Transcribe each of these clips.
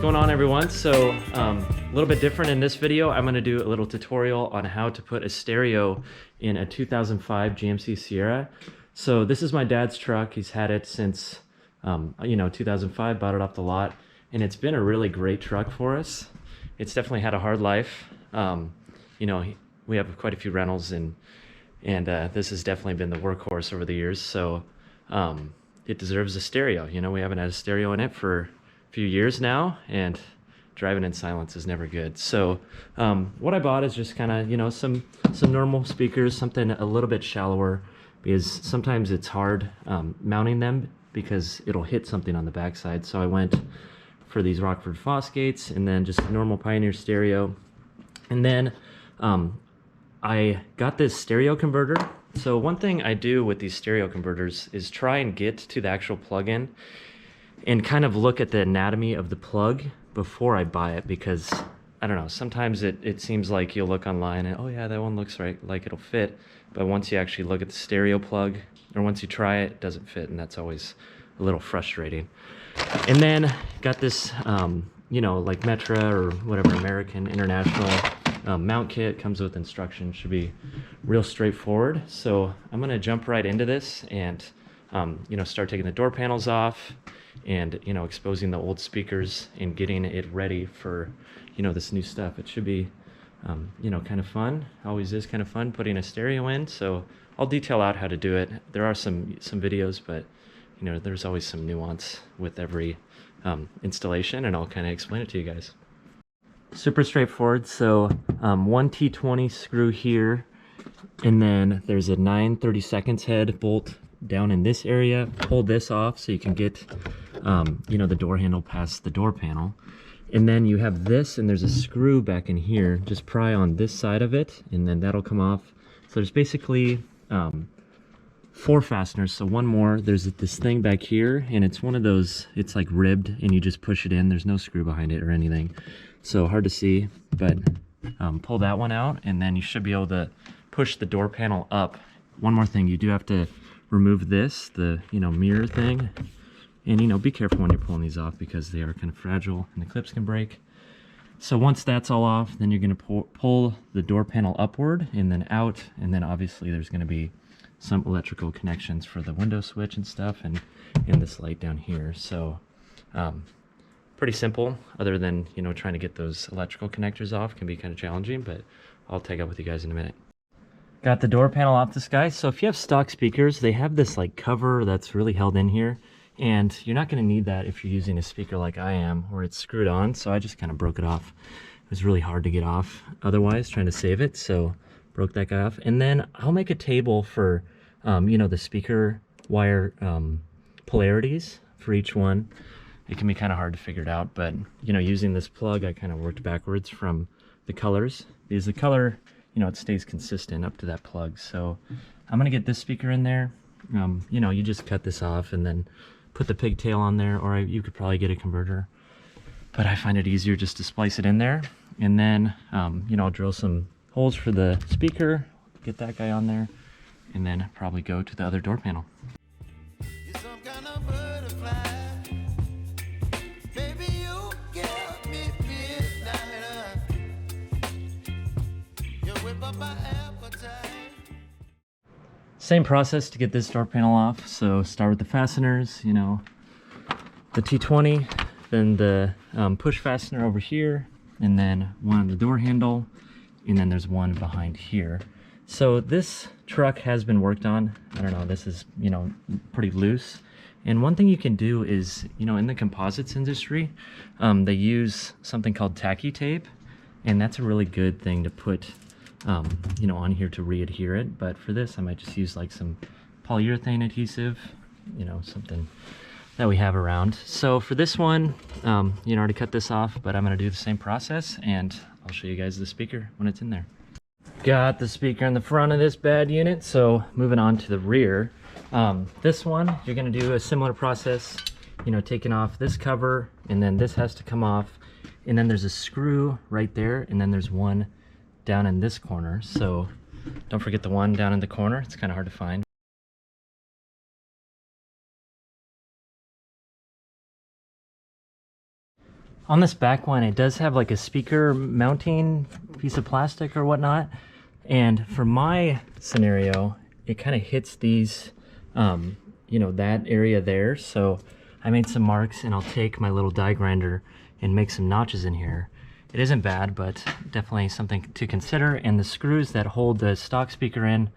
going on, everyone? So a little bit different in this video. I'm going to do a little tutorial on how to put a stereo in a 2005 GMC Sierra. So this is my dad's truck. He's had it since 2005, bought it off the lot, and it's been a really great truck for us. It's definitely had a hard life. We have quite a few rentals, and this has definitely been the workhorse over the years. So it deserves a stereo. We haven't had a stereo in it for few years now, and driving in silence is never good. So what I bought is just kind of some normal speakers, something a little bit shallower, because sometimes it's hard mounting them because it'll hit something on the backside. So I went for these Rockford Fosgates, and then just a normal Pioneer stereo, and then I got this stereo converter. So one thing I do with these stereo converters is try and get to the actual plug-in and kind of look at the anatomy of the plug before I buy it, because I don't know, sometimes it seems like you'll look online and, oh yeah, that one looks right, like it'll fit, but once you actually look at the stereo plug, or once you try it, it doesn't fit, and that's always a little frustrating. And then got this like Metra or whatever, American International mount kit. Comes with instructions, should be real straightforward. So I'm gonna jump right into this and start taking the door panels off, and exposing the old speakers and getting it ready for this new stuff. It should be kind of fun. Always is kind of fun putting a stereo in. So I'll detail out how to do it. There are some videos, but there's always some nuance with every installation, and I'll kind of explain it to you guys. Super straightforward. So one T20 screw here, and then there's a 9/32 head bolt down in this area. Pull this off so you can get the door handle past the door panel, and then you have this, and there's a screw back in here. Just pry on this side of it, and then that'll come off. So there's basically 4 fasteners. So one more, there's this thing back here, and it's one of those, it's like ribbed, and you just push it in. There's no screw behind it or anything, so hard to see, but pull that one out, and then you should be able to push the door panel up. One more thing, you do have to remove this, the mirror thing, and be careful when you're pulling these off, because they are kind of fragile and the clips can break. So once that's all off, then you're going to pull the door panel upward and then out, and then obviously there's going to be some electrical connections for the window switch and stuff, and this light down here. So pretty simple, other than trying to get those electrical connectors off can be kind of challenging, but I'll take up with you guys in a minute. Got the door panel off this guy. So if you have stock speakers, they have this like cover that's really held in here, and you're not going to need that if you're using a speaker like I am, where it's screwed on. So I just kind of broke it off. It was really hard to get off otherwise, trying to save it, so broke that guy off. And then I'll make a table for the speaker wire polarities for each one. It can be kind of hard to figure it out, but using this plug, I kind of worked backwards from the colors, because the color, it stays consistent up to that plug. So I'm gonna get this speaker in there. You just cut this off and then put the pigtail on there, or you could probably get a converter, but I find it easier just to splice it in there. And then I'll drill some holes for the speaker, get that guy on there, and then probably go to the other door panel. Same process to get this door panel off. So start with the fasteners, the T20, then the push fastener over here, and then one on the door handle, and then there's one behind here. So this truck has been worked on. I don't know, this is pretty loose. And one thing you can do is, in the composites industry, they use something called tacky tape, and that's a really good thing to put on here to re-adhere it. But for this, I might just use like some polyurethane adhesive, something that we have around. So for this one, already cut this off, but I'm going to do the same process, and I'll show you guys the speaker when it's in there. Got the speaker in the front of this bad unit, so moving on to the rear. This one, you're going to do a similar process, taking off this cover, and then this has to come off, and then there's a screw right there, and then there's one down in this corner. So don't forget the one down in the corner. It's kind of hard to find. On this back one, it does have like a speaker mounting piece of plastic or whatnot. And for my scenario, it kind of hits these, you know, that area there. So I made some marks, and I'll take my little die grinder and make some notches in here. It isn't bad, but definitely something to consider. And the screws that hold the stock speaker in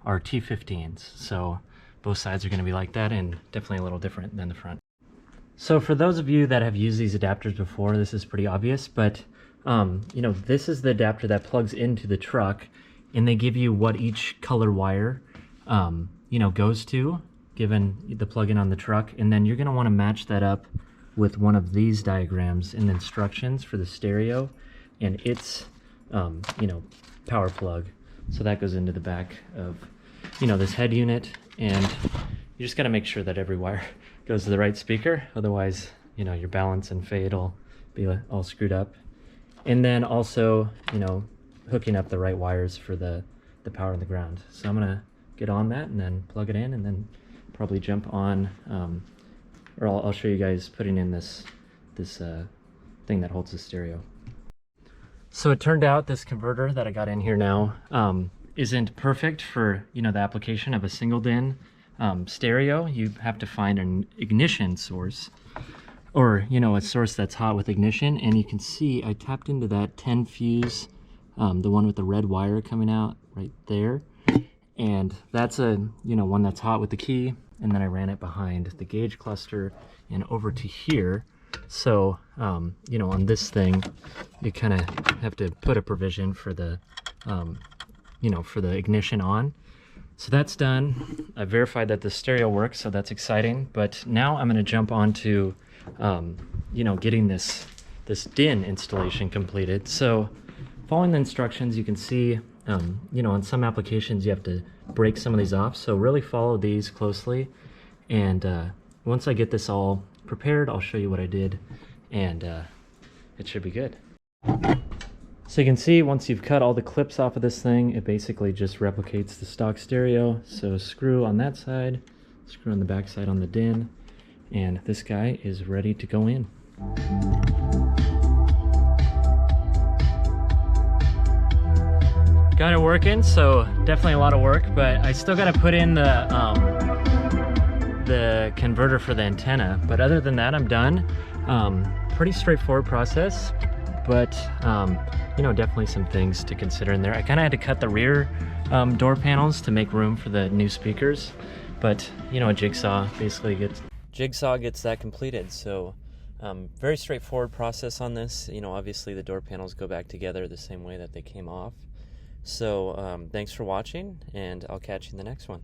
are T15s. So both sides are going to be like that, and definitely a little different than the front. So for those of you that have used these adapters before, this is pretty obvious, but you know, this is the adapter that plugs into the truck, and they give you what each color wire, you know, goes to, given the plug-in on the truck. And then you're going to want to match that up with one of these diagrams in the instructions for the stereo and its, you know, power plug. So that goes into the back of, you know, this head unit, and you just got to make sure that every wire goes to the right speaker. Otherwise, you know, your balance and fade will be all screwed up. And then also, you know, hooking up the right wires for the power and the ground. So I'm gonna get on that and then plug it in, and then probably jump on, or I'll show you guys putting in this thing that holds the stereo. So it turned out this converter that I got in here now isn't perfect for, you know, the application of a single DIN stereo. You have to find an ignition source, or, you know, a source that's hot with ignition. And you can see I tapped into that 10 fuse, the one with the red wire coming out right there. And that's a, you know, one that's hot with the key. And then I ran it behind the gauge cluster and over to here. So, you know, on this thing, you kind of have to put a provision for the, you know, for the ignition on. So that's done. I verified that the stereo works, so that's exciting. But now I'm going to jump onto, you know, getting this DIN installation completed. So following the instructions, you can see, you know, on some applications you have to break some of these off. So really follow these closely. And once I get this all prepared, I'll show you what I did, and it should be good. So you can see once you've cut all the clips off of this thing, it basically just replicates the stock stereo. So screw on that side, screw on the back side on the DIN, and this guy is ready to go in. Got it working, so definitely a lot of work, but I still got to put in the converter for the antenna. But other than that, I'm done. Pretty straightforward process, but you know, definitely some things to consider in there. I kind of had to cut the rear door panels to make room for the new speakers, but you know, a jigsaw basically gets that completed. So very straightforward process on this. You know, obviously the door panels go back together the same way that they came off. So thanks for watching, and I'll catch you in the next one.